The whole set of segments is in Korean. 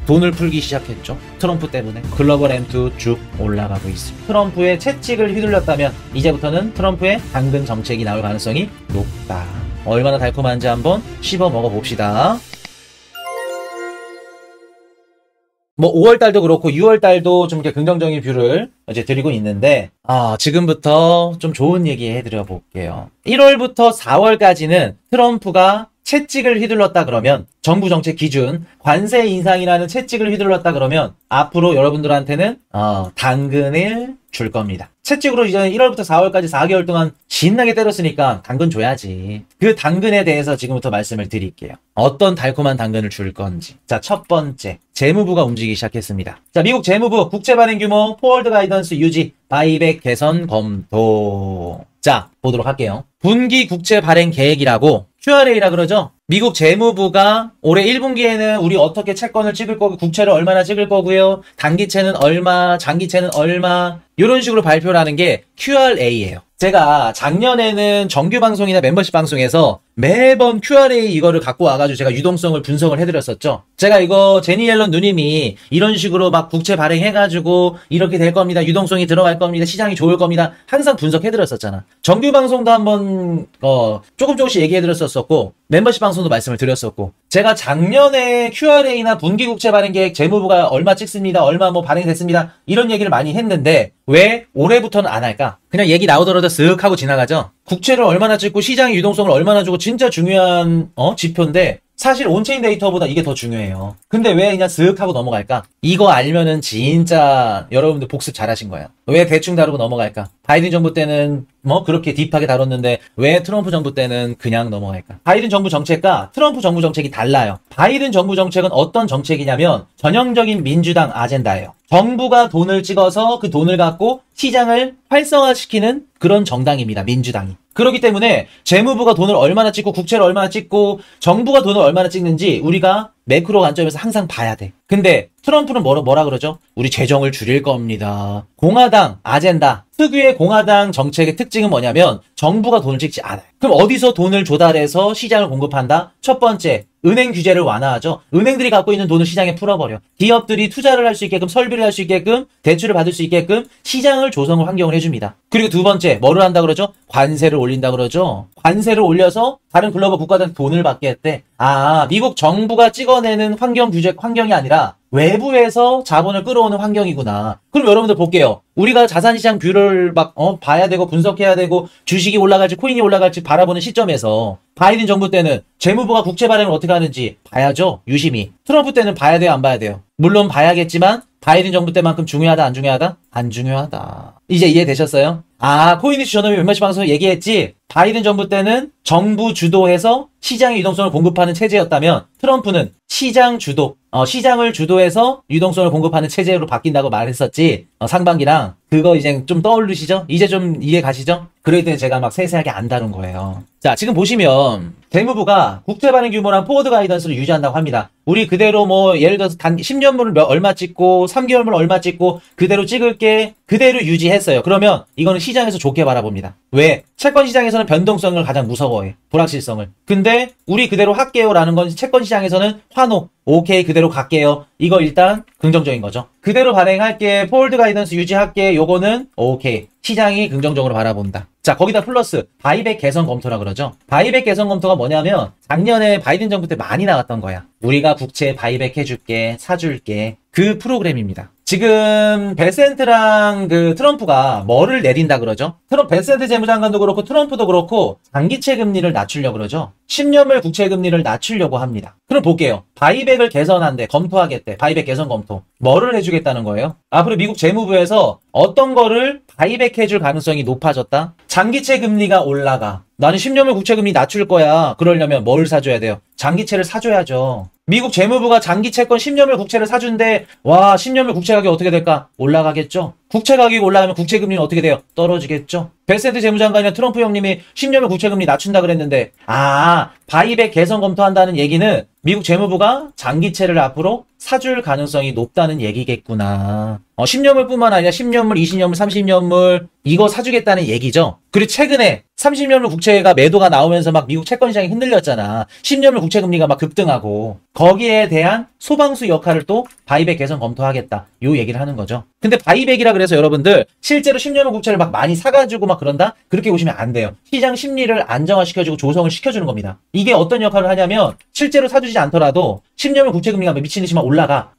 돈을 풀기 시작했죠. 트럼프 때문에 글로벌 M2 쭉 올라가고 있습니다. 트럼프의 채찍을 휘둘렸다면 이제부터는 트럼프의 당근 정책이 나올 가능성이 높다. 얼마나 달콤한지 한번 씹어 먹어봅시다. 뭐 5월달도 그렇고 6월달도 좀 이렇게 긍정적인 뷰를 이제 드리고 있는데 지금부터 좀 좋은 얘기 해드려 볼게요. 1월부터 4월까지는 트럼프가 채찍을 휘둘렀다 그러면 정부 정책 기준 관세 인상이라는 채찍을 휘둘렀다 그러면 앞으로 여러분들한테는 당근을 줄 겁니다. 채찍으로 이제 1월부터 4월까지 4개월 동안 신나게 때렸으니까 당근 줘야지. 그 당근에 대해서 지금부터 말씀을 드릴게요. 어떤 달콤한 당근을 줄 건지. 자, 첫 번째, 재무부가 움직이기 시작했습니다. 자, 미국 재무부 국채 발행 규모 포워드 가이던스 유지 바이백 개선 검토. 자, 보도록 할게요. 분기 국채 발행 계획이라고 QRA라 그러죠? 미국 재무부가 올해 1분기에는 우리 어떻게 채권을 찍을 거고 국채를 얼마나 찍을 거고요. 단기채는 얼마, 장기채는 얼마 이런 식으로 발표를 하는 게 QRA예요. 제가 작년에는 정규 방송이나 멤버십 방송에서 매번 QRA 이거를 갖고 와가지고 제가 유동성을 분석을 해드렸었죠. 제가 이거 제니 옐런 누님이 이런 식으로 막 국채 발행해가지고 이렇게 될 겁니다. 유동성이 들어갈 겁니다. 시장이 좋을 겁니다. 항상 분석해드렸었잖아. 정규 방송도 한번 조금씩 얘기해드렸었고 멤버십 방송도 말씀을 드렸었고 제가 작년에 QRA나 분기 국채 발행 계획 재무부가 얼마 찍습니다. 얼마 뭐 발행됐습니다. 이런 얘기를 많이 했는데 왜 올해부터는 안 할까? 그냥 얘기 나오더라도 쓱 하고 지나가죠. 국채를 얼마나 찍고 시장의 유동성을 얼마나 주고 진짜 중요한 지표인데 사실 온체인 데이터보다 이게 더 중요해요. 근데 왜 그냥 쓱 하고 넘어갈까? 이거 알면은 진짜 여러분들 복습 잘하신 거예요. 왜 대충 다루고 넘어갈까? 바이든 정부 때는 뭐 그렇게 딥하게 다뤘는데 왜 트럼프 정부 때는 그냥 넘어갈까? 바이든 정부 정책과 트럼프 정부 정책이 달라요. 바이든 정부 정책은 어떤 정책이냐면 전형적인 민주당 아젠다예요. 정부가 돈을 찍어서 그 돈을 갖고 시장을 활성화시키는 그런 정당입니다. 민주당이. 그렇기 때문에 재무부가 돈을 얼마나 찍고 국채를 얼마나 찍고 정부가 돈을 얼마나 찍는지 우리가 매크로 관점에서 항상 봐야 돼. 근데 트럼프는 뭐라 그러죠? 우리 재정을 줄일 겁니다. 공화당 아젠다. 특유의 공화당 정책의 특징은 뭐냐면 정부가 돈을 찍지 않아요. 그럼 어디서 돈을 조달해서 시장을 공급한다? 첫 번째, 은행 규제를 완화하죠. 은행들이 갖고 있는 돈을 시장에 풀어버려. 기업들이 투자를 할 수 있게끔, 설비를 할 수 있게끔, 대출을 받을 수 있게끔 시장을 조성을 환경을 해줍니다. 그리고 두 번째, 뭐를 한다 그러죠? 관세를 올린다 그러죠. 관세를 올려서 다른 글로벌 국가들한테 돈을 받게 했대. 미국 정부가 찍어내는 환경이 아니라 외부에서 자본을 끌어오는 환경이구나. 그럼 여러분들 볼게요. 우리가 자산시장 뷰를 봐야 되고 분석해야 되고 주식이 올라갈지 코인이 올라갈지 바라보는 시점에서 바이든 정부 때는 재무부가 국채 발행을 어떻게 하는지 봐야죠. 유심히. 트럼프 때는 봐야 돼요, 안 봐야 돼요? 물론 봐야겠지만 바이든 정부 때만큼 중요하다, 안 중요하다? 안 중요하다. 이제 이해되셨어요? 코인이슈 저놈이 멤버십 방송에서 얘기했지. 바이든 정부 때는 정부 주도해서 시장의 유동성을 공급하는 체제였다면 트럼프는 시장 주도, 시장을 주도해서 유동성을 공급하는 체제로 바뀐다고 말했었지. 상반기랑. 그거 이제 좀 떠오르시죠? 이제 좀 이해 가시죠? 그러기 때문에 제가 막 세세하게 안 다룬 거예요. 자, 지금 보시면 재무부가 국채 발행 규모랑 포워드 가이던스를 유지한다고 합니다. 우리 그대로 뭐 예를 들어서 10년물을 얼마 찍고 3개월물 얼마 찍고 그대로 찍을게 그대로 유지했어요. 그러면 이거는 시장에서 좋게 바라봅니다. 왜? 채권 시장에서는 변동성을 가장 무서워해. 불확실성을. 근데 우리 그대로 할게요 라는 건 채권 시장에서는 환호. 오케이 그대로 갈게요. 이거 일단 긍정적인 거죠. 그대로 발행할게. 포워드 가이던스 유지할게. 요거는 오케이. 시장이 긍정적으로 바라본다. 자, 거기다 플러스 바이백 개선 검토라 그러죠. 바이백 개선 검토가 뭐냐면 작년에 바이든 정부 때 많이 나왔던 거야. 우리가 국채 바이백 해줄게, 사줄게. 그 프로그램입니다. 지금 벨센트랑 트럼프가 뭐를 내린다 그러죠? 벨센트 재무장관도 그렇고 트럼프도 그렇고 장기채 금리를 낮추려고 그러죠. 10년물 국채 금리를 낮추려고 합니다. 그럼 볼게요. 바이백을 개선한대, 검토하겠대. 바이백 개선 검토. 뭐를 해주겠다는 거예요? 앞으로 미국 재무부에서 어떤 거를 바이백 해줄 가능성이 높아졌다? 장기채 금리가 올라가. 나는 10년물 국채 금리 낮출 거야. 그러려면 뭘 사줘야 돼요? 장기채를 사줘야죠. 미국 재무부가 장기 채권 10년물 국채를 사준대. 와, 10년물 국채 가격이 어떻게 될까? 올라가겠죠? 국채 가격이 올라가면 국채 금리는 어떻게 돼요? 떨어지겠죠? 벨센트 재무장관이나 트럼프 형님이 10년물 국채 금리 낮춘다 그랬는데 바이백 개선 검토한다는 얘기는 미국 재무부가 장기채를 앞으로 사줄 가능성이 높다는 얘기겠구나. 10년물뿐만 아니라 10년물, 20년물, 30년물 이거 사주겠다는 얘기죠. 그리고 최근에 30년물 국채가 매도가 나오면서 막 미국 채권 시장이 흔들렸잖아. 10년물 국채 금리가 막 급등하고 거기에 대한 소방수 역할을 또 바이백 개선 검토하겠다. 요 얘기를 하는 거죠. 근데 바이백이라 그래서 여러분들 실제로 10년물 국채를 막 많이 사가지고 막 그런다? 그렇게 보시면 안 돼요. 시장 심리를 안정화시켜주고 조성을 시켜주는 겁니다. 이게 어떤 역할을 하냐면 실제로 사주지 않더라도 10년물 국채 금리가 미친 듯이 막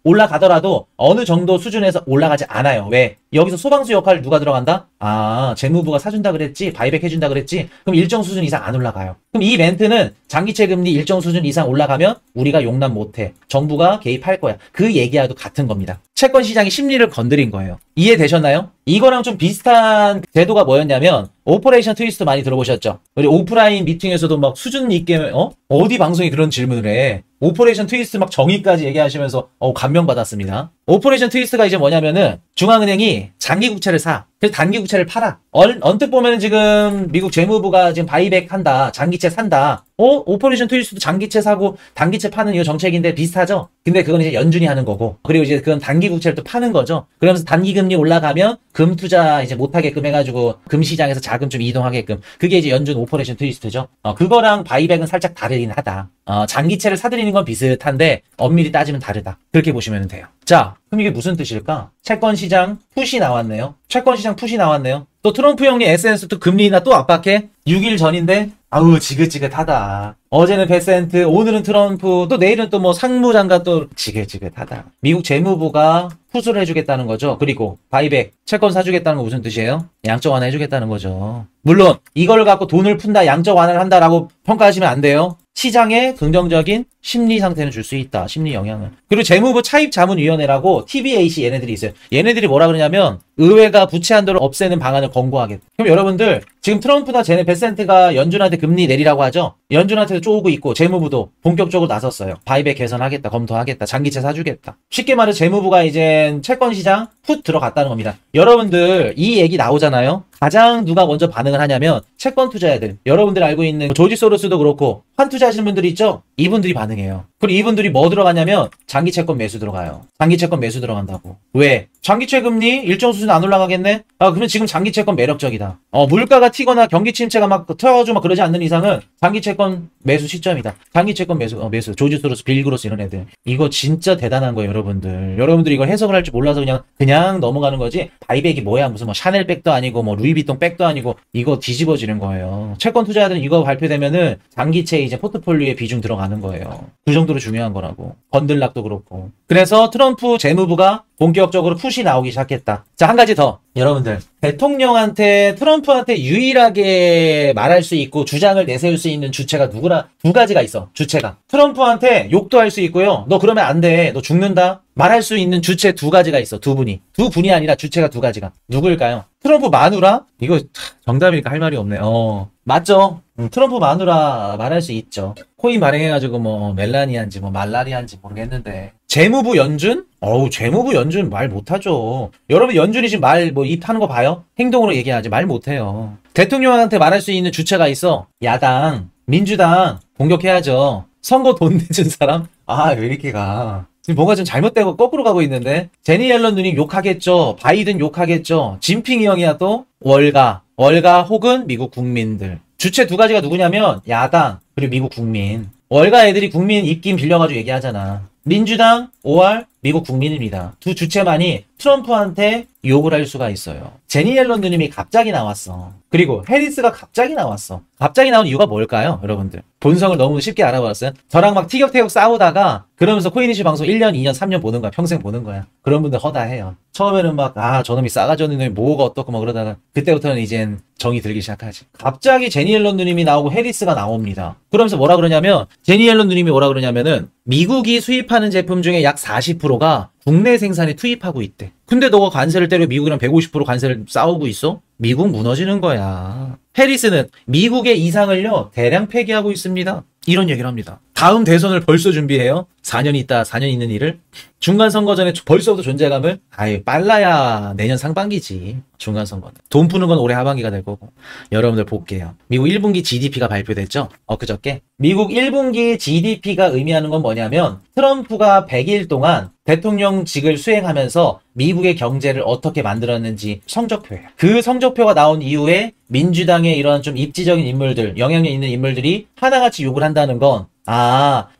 올라가더라도 어느 정도 수준에서 올라가지 않아요. 왜? 여기서 소방수 역할 누가 들어간다? 재무부가 사준다 그랬지? 바이백 해준다 그랬지? 그럼 일정 수준 이상 안 올라가요. 그럼 이 멘트는 장기채 금리 일정 수준 이상 올라가면 우리가 용납 못해. 정부가 개입할 거야. 그 얘기와도 같은 겁니다. 채권 시장의 심리를 건드린 거예요. 이해되셨나요? 이거랑 좀 비슷한 제도가 뭐였냐면 오퍼레이션 트위스트 많이 들어보셨죠? 우리 오프라인 미팅에서도 막 수준 있게 어디 방송이 그런 질문을 해. 오퍼레이션 트위스트 막 정의까지 얘기하시면서 감명받았습니다. 오퍼레이션 트위스트가 이제 뭐냐면은 중앙은행이 장기 국채를 사. 그래서 단기 국채를 팔아. 언뜻 보면 지금 미국 재무부가 지금 바이백 한다. 장기채 산다. 오퍼레이션 트위스트도 장기채 사고 단기채 파는 이 정책인데 비슷하죠? 근데 그건 이제 연준이 하는 거고. 그리고 이제 그건 단기 국채를 또 파는 거죠. 그러면서 단기 금리 올라가면 금 투자 이제 못하게끔 해가지고 금 시장에서 자금 좀 이동하게끔. 그게 이제 연준 오퍼레이션 트위스트죠. 그거랑 바이백은 살짝 다르긴 하다. 장기채를 사들이는 건 비슷한데 엄밀히 따지면 다르다. 그렇게 보시면 돼요. 자, 그럼 이게 무슨 뜻일까? 채권 시장 푸시 나왔네요. 채권 시장 푸시 나왔네요. 또 트럼프 형님 SNS 또 금리나 또 압박해? 6일 전인데 아우 지긋지긋하다. 어제는 베센트, 오늘은 트럼프, 또 내일은 또 뭐 상무장관 또 지긋지긋하다. 미국 재무부가 후수를 해주겠다는 거죠. 그리고 바이백, 채권 사주겠다는 거 무슨 뜻이에요? 양적 완화 해주겠다는 거죠. 물론 이걸 갖고 돈을 푼다, 양적 완화를 한다라고 평가하시면 안 돼요. 시장에 긍정적인 심리 상태는 줄 수 있다. 심리 영향을. 그리고 재무부 차입자문위원회라고 TBAC 얘네들이 있어요. 얘네들이 뭐라 그러냐면 의회가 부채 한도를 없애는 방안을 권고하겠다. 그럼 여러분들 지금 트럼프나 베센트가 연준한테 금리 내리라고 하죠. 연준한테도 쪼고 있고 재무부도 본격적으로 나섰어요. 바이백 개선하겠다. 검토하겠다. 장기채 사주겠다. 쉽게 말해 재무부가 이제 채권 시장 풋 들어갔다는 겁니다. 여러분들 이 얘기 나오잖아요. 가장 누가 먼저 반응을 하냐면 채권 투자자들. 여러분들 알고 있는 조지 소로스도 그렇고 환 투자하시는 분들이 있죠. 이분들이 반응해요. 그리고 이분들이 뭐 들어가냐면 장기 채권 매수 들어가요. 장기 채권 매수 들어간다고. 왜? 장기채 금리 일정 수준 안 올라가겠네? 그러면 지금 장기 채권 매력적이다. 물가가 튀거나 경기 침체가 막 터져가지고 막 그러지 않는 이상은 장기 채권 매수 시점이다. 장기 채권 매수. 조지 소로스, 빌 그로스 이런 애들. 이거 진짜 대단한 거예요, 여러분들. 여러분들이 이걸 해석을 할 줄 몰라서 그냥 넘어가는 거지. 바이백이 뭐야? 무슨 뭐 샤넬백도 아니고 뭐 루이비통 백도 아니고 이거 뒤집어지는 거예요. 채권 투자자들은 이거 발표되면은 장기채 이제 포트폴리오에 비중 들어가는 거예요. 그 정도로 중요한 거라고. 건들락도 그렇고. 그래서 트럼프 재무부가 본격적으로 푸시 나오기 시작했다. 자, 한 가지 더. 여러분들, 대통령한테, 트럼프한테 유일하게 말할 수 있고 주장을 내세울 수 있는 주체가 누구나 두 가지가 있어. 주체가. 트럼프한테 욕도 할 수 있고요. 너 그러면 안 돼. 너 죽는다. 말할 수 있는 주체 두 가지가 있어. 두 분이. 두 분이 아니라 주체가 두 가지가. 누구일까요? 트럼프 마누라? 이거 정답이니까 할 말이 없네. 맞죠? 트럼프 마누라 말할 수 있죠. 코인 발행해가지고 뭐 멜라니아인지 뭐 말라리아인지 모르겠는데. 재무부 연준? 재무부 연준 말 못하죠. 여러분 연준이 지금 말 뭐 입하는 거 봐요? 행동으로 얘기하지 말 못해요. 대통령한테 말할 수 있는 주체가 있어. 야당, 민주당 공격해야죠. 선거 돈 내준 사람? 왜 이렇게 가? 지금 뭔가 좀 잘못되고 거꾸로 가고 있는데 제니 옐런 누님 욕하겠죠. 바이든 욕하겠죠. 진핑이 형이야 또 월가 혹은 미국 국민들. 주체 두 가지가 누구냐면 야당 그리고 미국 국민. 월가 애들이 국민 입김 빌려가지고 얘기하잖아. 민주당 5월 미국 국민입니다. 두 주체만이 트럼프한테 욕을 할 수가 있어요. 제니 옐런 누님이 갑자기 나왔어. 그리고 해리스가 갑자기 나왔어. 갑자기 나온 이유가 뭘까요? 여러분들 본성을 너무 쉽게 알아버렸어요. 저랑 막 티격태격 싸우다가 그러면서 코인이슈 방송 1년, 2년, 3년 보는 거야. 평생 보는 거야. 그런 분들 허다해요. 처음에는 막 저놈이 싸가지 없는 놈이 뭐가 어떻고 막 그러다가 그때부터는 이젠 정이 들기 시작하지. 갑자기 제니 옐런 누님이 나오고 해리스가 나옵니다. 그러면서 뭐라 그러냐면 제니 옐런 누님이 뭐라 그러냐면은 미국이 수입하는 제품 중에 약 40%가 국내 생산에 투입하고 있대. 근데 너가 관세를 때려 미국이랑 150% 관세를 싸우고 있어? 미국 무너지는 거야. 해리스는 미국의 이상을요 대량 폐기하고 있습니다. 이런 얘기를 합니다. 다음 대선을 벌써 준비해요? 4년 있다, 4년 있는 일을? 중간선거 전에 벌써부터 존재감을? 아유, 빨라야 내년 상반기지. 중간선거는. 돈 푸는 건 올해 하반기가 될 거고. 여러분들 볼게요. 미국 1분기 GDP가 발표됐죠? 그저께. 미국 1분기 GDP가 의미하는 건 뭐냐면 트럼프가 100일 동안 대통령직을 수행하면서 미국의 경제를 어떻게 만들었는지 성적표예요. 그 성적표가 나온 이후에 민주당의 이런 좀 입지적인 인물들, 영향력 있는 인물들이 하나같이 욕을 한다는 건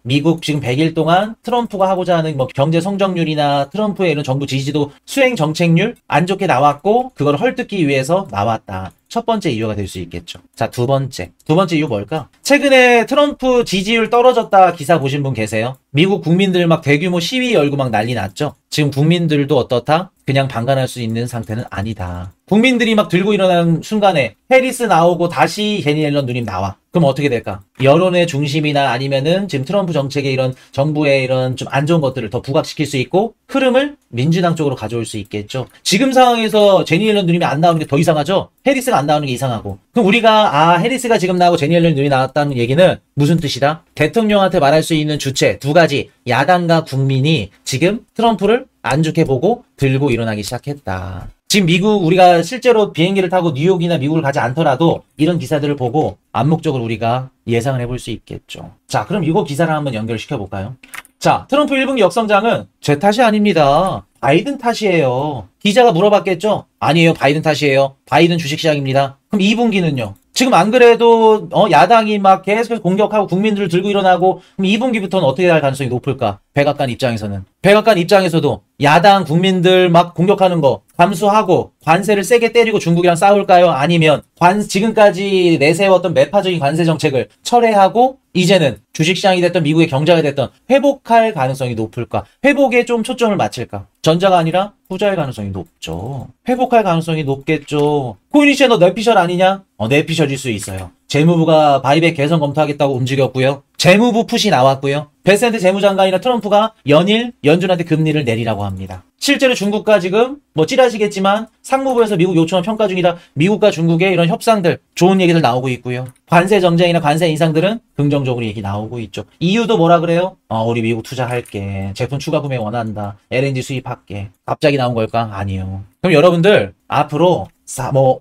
미국 지금 100일 동안 트럼프가 하고자 하는 뭐 경제 성장률이나 트럼프의 이런 정부 지지도 수행 정책률 안 좋게 나왔고 그걸 헐뜯기 위해서 나왔다. 첫 번째 이유가 될 수 있겠죠. 자, 두 번째 이유 뭘까? 최근에 트럼프 지지율 떨어졌다 기사 보신 분 계세요? 미국 국민들 막 대규모 시위 열고 막 난리 났죠? 지금 국민들도 어떻다? 그냥 방관할 수 있는 상태는 아니다. 국민들이 막 들고 일어나는 순간에 해리스 나오고 다시 제니 옐런 누님 나와. 그럼 어떻게 될까? 여론의 중심이나 아니면은 지금 트럼프 정책의 이런 정부의 이런 좀 안 좋은 것들을 더 부각시킬 수 있고 흐름을 민주당 쪽으로 가져올 수 있겠죠. 지금 상황에서 제니 옐런 누님이 안 나오는 게 더 이상하죠? 해리스가 안 나오는 게 이상하고. 그럼 우리가 해리스가 지금 나오고 제니 옐런 누님이 나왔다는 얘기는 무슨 뜻이다? 대통령한테 말할 수 있는 주체 두 가지. 야당과 국민이 지금 트럼프를 안 좋게 보고 들고 일어나기 시작했다. 지금 미국 우리가 실제로 비행기를 타고 뉴욕이나 미국을 가지 않더라도 이런 기사들을 보고 암묵적으로 우리가 예상을 해볼 수 있겠죠. 자, 그럼 이거 기사를 한번 연결시켜 볼까요? 자, 트럼프 1분기 역성장은 제 탓이 아닙니다. 바이든 탓이에요. 기자가 물어봤겠죠? 아니에요. 바이든 탓이에요. 바이든 주식시장입니다. 그럼 2분기는요? 지금 안 그래도 야당이 막 계속해서 공격하고 국민들을 들고 일어나고 그럼 2분기부터는 어떻게 할 가능성이 높을까? 백악관 입장에서는. 백악관 입장에서도 야당 국민들 막 공격하는 거 감수하고 관세를 세게 때리고 중국이랑 싸울까요? 아니면 지금까지 내세웠던 매파적인 관세 정책을 철회하고 이제는 주식시장이 됐던 미국의 경제가 됐던 회복할 가능성이 높을까? 회복에 좀 초점을 맞출까? 전자가 아니라 후자일 가능성이 높죠. 회복할 가능성이 높겠죠. 코인이시에 너 뇌피셜 아니냐? 뇌피셜일 수 있어요. 재무부가 바이백 개선 검토하겠다고 움직였고요. 재무부 풋이 나왔고요. 베센트 재무장관이나 트럼프가 연준한테 금리를 내리라고 합니다. 실제로 중국과 지금 찌라시겠지만 상무부에서 미국 요청을 평가 중이다. 미국과 중국의 이런 협상들 좋은 얘기들 나오고 있고요. 관세 정쟁이나 관세 인상들은 긍정적으로 얘기 나오고 있죠. EU도 뭐라 그래요? 우리 미국 투자할게. 제품 추가 구매 원한다. LNG 수입할게. 갑자기 나온 걸까? 아니요. 그럼 여러분들 앞으로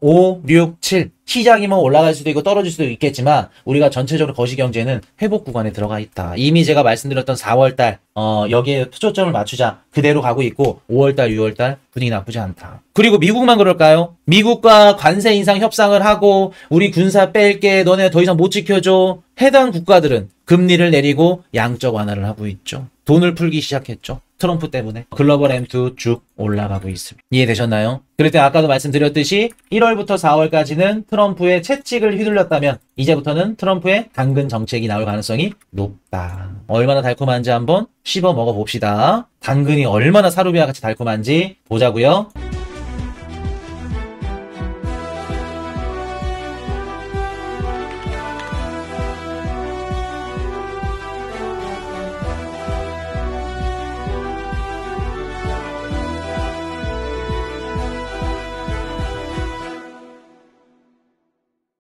5, 6, 7 시장이 올라갈 수도 있고 떨어질 수도 있겠지만 우리가 전체적으로 거시경제는 회복 구간에 들어가 있다. 이미 제가 말씀드렸던 4월달 여기에 초점을 맞추자 그대로 가고 있고 5월달, 6월달 분위기 나쁘지 않다. 그리고 미국만 그럴까요? 미국과 관세 인상 협상을 하고 우리 군사 뺄게 너네 더 이상 못 지켜줘. 해당 국가들은 금리를 내리고 양적 완화를 하고 있죠. 돈을 풀기 시작했죠. 트럼프 때문에 글로벌 M2 쭉 올라가고 있습니다. 이해되셨나요? 그럴 때 아까도 말씀드렸듯이 1월부터 4월까지는 트럼프의 채찍을 휘둘렀다면 이제부터는 트럼프의 당근 정책이 나올 가능성이 높다. 얼마나 달콤한지 한번 씹어 먹어봅시다. 당근이 얼마나 사루비와 같이 달콤한지 보자고요.